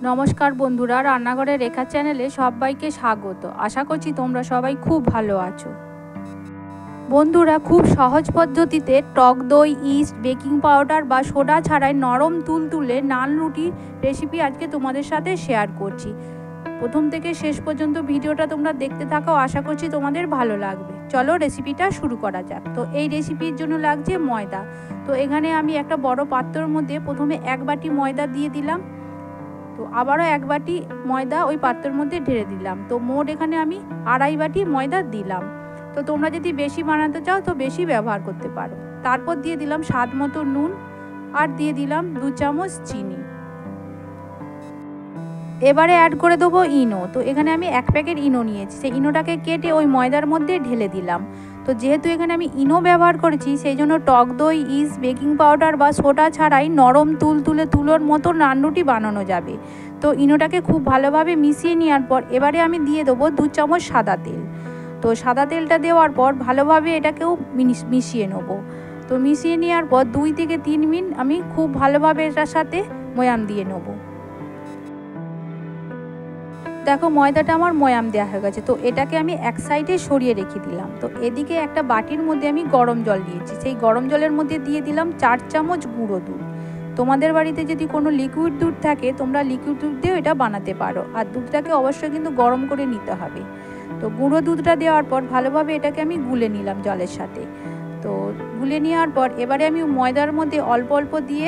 নমস্কার বন্ধুরা, রান্নাঘরে রেখা চ্যানেলে সবাইকে স্বাগত। আশা করছি তোমরা সবাই খুব ভালো আছো। বন্ধুরা, খুব সহজ পদ্ধতিতে টক দই, ইস্ট, বেকিং পাউডার বা সোডা ছাড়াই নরম তুলতুলে নান রুটির রেসিপি আজকে তোমাদের সাথে শেয়ার করছি। প্রথম থেকে শেষ পর্যন্ত ভিডিওটা তোমরা দেখতে থাকো, আশা করছি তোমাদের ভালো লাগবে। চলো রেসিপিটা শুরু করা যাক। তো এই রেসিপির জন্য লাগছে ময়দা। তো এখানে আমি একটা বড় পাত্রের মধ্যে প্রথমে 1 বাটি ময়দা দিয়ে দিলাম। তো আবারও 1 বাটি ময়দা ওই পাত্রের মধ্যে ঢেলে দিলাম। তো মোট এখানে আমি 2.5 বাটি ময়দা দিলাম। তো তোমরা যদি বেশি বানাতে চাও তো বেশি ব্যবহার করতে পারো। তারপর দিয়ে দিলাম স্বাদ মতো নুন আর দিয়ে দিলাম 2 চামচ চিনি। এবারে অ্যাড করে দেবো ইনো। তো এখানে আমি 1 প্যাকেট ইনো নিয়েছি, সেই ইনোটাকে কেটে ওই ময়দার মধ্যে ঢেলে দিলাম। তো যেহেতু এখানে আমি ইনো ব্যবহার করেছি, সেই জন্য টক দই, ইস্ট, বেকিং পাউডার বা সোডা ছাড়াই নরম তুলোর মতো নান রুটি বানানো যাবে। তো ইনোটাকে খুব ভালোভাবে মিশিয়ে নেওয়ার পর এবারে আমি দিয়ে দেবো 2 চামচ সাদা তেল। তো সাদা তেলটা দেওয়ার পর ভালোভাবে এটাকেও মিশিয়ে নেব। তো মিশিয়ে নেওয়ার পর 2 থেকে 3 মিনিট আমি খুব ভালোভাবে এটার সাথে ময়াম দিয়ে নেব। দেখো ময়দাটা আমার ময়াম দেওয়া হয়ে গেছে। তো এটাকে আমি এক সাইডে সরিয়ে রেখে দিলাম। তো এদিকে একটা বাটির মধ্যে আমি গরম জল নিয়েছি, সেই গরম জলের মধ্যে দিয়ে দিলাম 4 চামচ গুঁড়ো দুধ। তোমাদের বাড়িতে যদি কোনো লিকুইড দুধ থাকে তোমরা লিকুইড দুধ দিয়েও এটা বানাতে পারো, আর দুধটাকে অবশ্যই কিন্তু গরম করে নিতে হবে। তো গুঁড়ো দুধটা দেওয়ার পর ভালোভাবে এটাকে আমি গুলে নিলাম জলের সাথে। তো গুলে নেওয়ার পর এবারে আমি ময়দার মধ্যে অল্প অল্প দিয়ে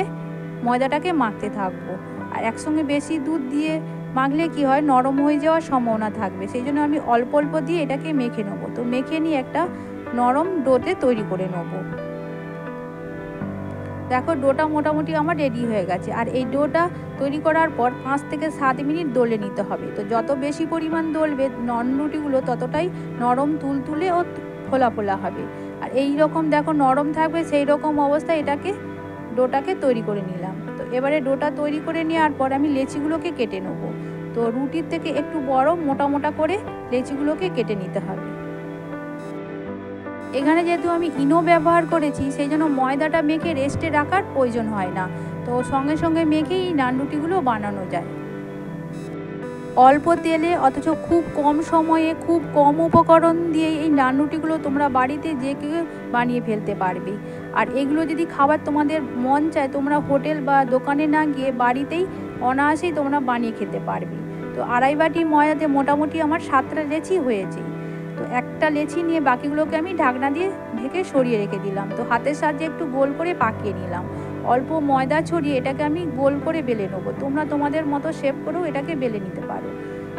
ময়দাটাকে মাখতে থাকবো। আর একসঙ্গে বেশি দুধ দিয়ে মাখলে কি হয়, নরম হয়ে যাওয়ার সম্ভাবনা থাকবে, সেই জন্য আমি অল্প অল্প দিয়ে এটাকে মেখে নেবো। তো মেখে নিয়ে একটা নরম ডোতে তৈরি করে নেব। দেখো ডোটা মোটামুটি আমার রেডি হয়ে গেছে। আর এই ডোটা তৈরি করার পর 5 থেকে 7 মিনিট দোলে নিতে হবে। তো যত বেশি পরিমাণ দোলবে নন রুটিগুলো ততটাই নরম তুলতুলে ও ফোলা ফোলা হবে। আর এই রকম দেখো নরম থাকবে, সেই রকম অবস্থায় ডোটাকে তৈরি করে নিলাম। তো এবারে ডোটা তৈরি করে নেওয়ার পর আমি লেচিগুলোকে কেটে নেব। তো রুটির থেকে একটু বড় মোটা মোটা করে লেচিগুলোকে কেটে নিতে হবে। এখানে যেহেতু আমি ইনো ব্যবহার করেছি, সেই জন্য ময়দাটা মেখে রেস্টে রাখার প্রয়োজন হয় না। তো সঙ্গে সঙ্গে মেখেই নান রুটিগুলো বানানো যায় অল্প তেলে, অথচ খুব কম সময়ে খুব কম উপকরণ দিয়ে এই নান রুটিগুলো তোমরা বাড়িতে যে কেউ বানিয়ে ফেলতে পারবে। আর এগুলো যদি খাবার তোমাদের মন চায়, তোমরা হোটেল বা দোকানে না গিয়ে বাড়িতেই অনায়াসেই তোমরা বানিয়ে খেতে পারবে। তো 2.5 বাটি ময়দাতে মোটামুটি আমার 7টা লেচি হয়েছে। তো একটা লেচি নিয়ে বাকিগুলোকে আমি ঢাকনা দিয়ে ঢেকে সরিয়ে রেখে দিলাম। তো হাতের সাহায্যে একটু গোল করে পাকিয়ে নিলাম। অল্প ময়দা ছড়িয়ে এটাকে আমি গোল করে বেলে নেবো। তোমরা তোমাদের মতো শেপ করেও এটাকে বেলে নিতে পারো।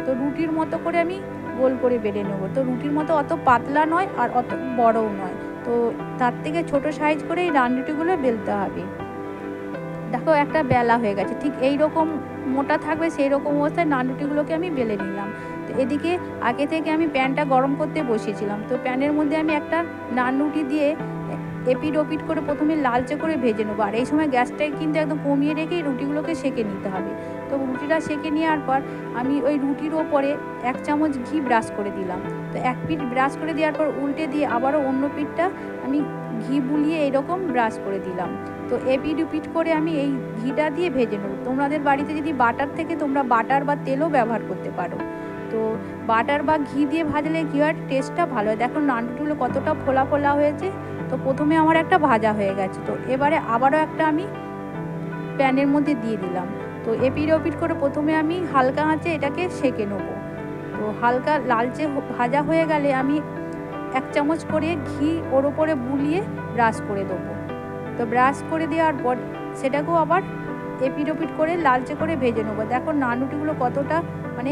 তো রুটির মতো করে আমি গোল করে বেলে নেবো। তো রুটির মতো অত পাতলা নয় আর অত বড়ও নয়, তো তার থেকে ছোট সাইজ করে এই নান রুটিগুলো বেলতে হবে। দেখো একটা বেলা হয়ে গেছে, ঠিক এই রকম মোটা থাকবে সেই রকম অবস্থায় নান রুটিগুলোকে আমি বেলে নিলাম। তো এদিকে আগে থেকে আমি প্যানটা গরম করতে বসিয়েছিলাম। তো প্যানের মধ্যে আমি একটা নান রুটি দিয়ে এপিট ওপিট করে প্রথমে লালচে করে ভেজে নেবো। আর এই সময় গ্যাসটাকে কিন্তু একদম কমিয়ে রেখেই রুটিগুলোকে সেঁকে নিতে হবে। তো রুটিটা সেঁকে নেওয়ার পর আমি ওই রুটির ওপরে 1 চামচ ঘি ব্রাশ করে দিলাম। তো এক পিঠ ব্রাশ করে দেওয়ার পর উল্টে দিয়ে আবারও অন্য পিঠটা আমি ঘি বুলিয়ে এইরকম ব্রাশ করে দিলাম। তো এপিট ওপিট করে আমি এই ঘিটা দিয়ে ভেজে নেব। তোমাদের বাড়িতে যদি বাটার থেকে তোমরা বাটার বা তেলও ব্যবহার করতে পারো। তো বাটার বা ঘি দিয়ে ভাজলে ঘি আর টেস্টটা ভালো হয়। দেখো নান রুটিগুলো কতটা ফোলা ফোলা হয়েছে। তো প্রথমে আমার একটা ভাজা হয়ে গেছে। তো এবারে আবারও একটা আমি প্যানের মধ্যে দিয়ে দিলাম। তো এপিট ওপিট করে প্রথমে আমি হালকা আঁচে এটাকে সেঁকে নেব। তো হালকা লালচে ভাজা হয়ে গেলে আমি 1 চামচ করে ঘি ওর ওপরে বুলিয়ে ব্রাশ করে দেবো। তো ব্রাশ করে দেওয়ার পর সেটাকেও আবার এপিট ওপিট করে লালচে করে ভেজে নেবো। দেখো নান রুটিগুলো কতটা মানে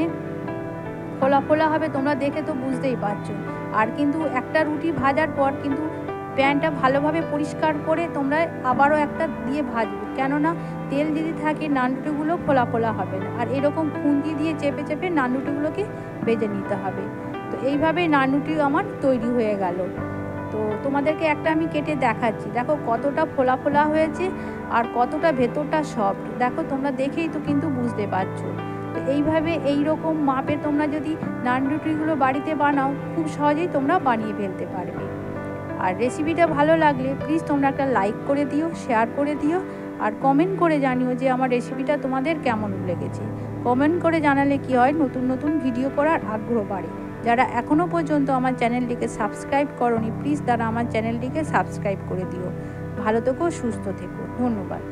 ফোলা ফোলা হবে, তোমরা দেখে তো বুঝতেই পারছো। আর কিন্তু একটা রুটি ভাজার পর কিন্তু প্যানটা ভালোভাবে পরিষ্কার করে তোমরা আবারও একটা দিয়ে ভাজবে, কেননা তেল যদি থাকে নান রুটিগুলো ফোলা ফোলা হবে না। আর এরকম খুন্তি দিয়ে চেপে চেপে নান রুটিগুলোকে ভেজে নিতে হবে। তো এইভাবে নান রুটি আমার তৈরি হয়ে গেল। তো তোমাদেরকে একটা আমি কেটে দেখাচ্ছি। দেখো কতটা ফোলা ফোলা হয়েছে আর কতটা ভেতরটা সফট, দেখো তোমরা দেখেই তো কিন্তু বুঝতে পারছো। তো এইভাবে এই রকম মাপে তোমরা যদি নান রুটিগুলো বাড়িতে বানাও, খুব সহজেই তোমরা বানিয়ে ফেলতে পারবে। আর রেসিপিটা ভালো লাগলে প্লিজ তোমরা একটা লাইক করে দিও, শেয়ার করে দিও। আর কমেন্ট করে জানিও যে আমার রেসিপিটা তোমাদের কেমন লেগেছে। কমেন্ট করে জানালে কি হয়, নতুন নতুন ভিডিও করার আগ্রহ বাড়ে। যারা এখনও পর্যন্ত আমার চ্যানেলটিকে সাবস্ক্রাইব করোনি, প্লিজ তারা আমার চ্যানেলটিকে সাবস্ক্রাইব করে দিও। ভালো থেকো, সুস্থ থেকো, ধন্যবাদ।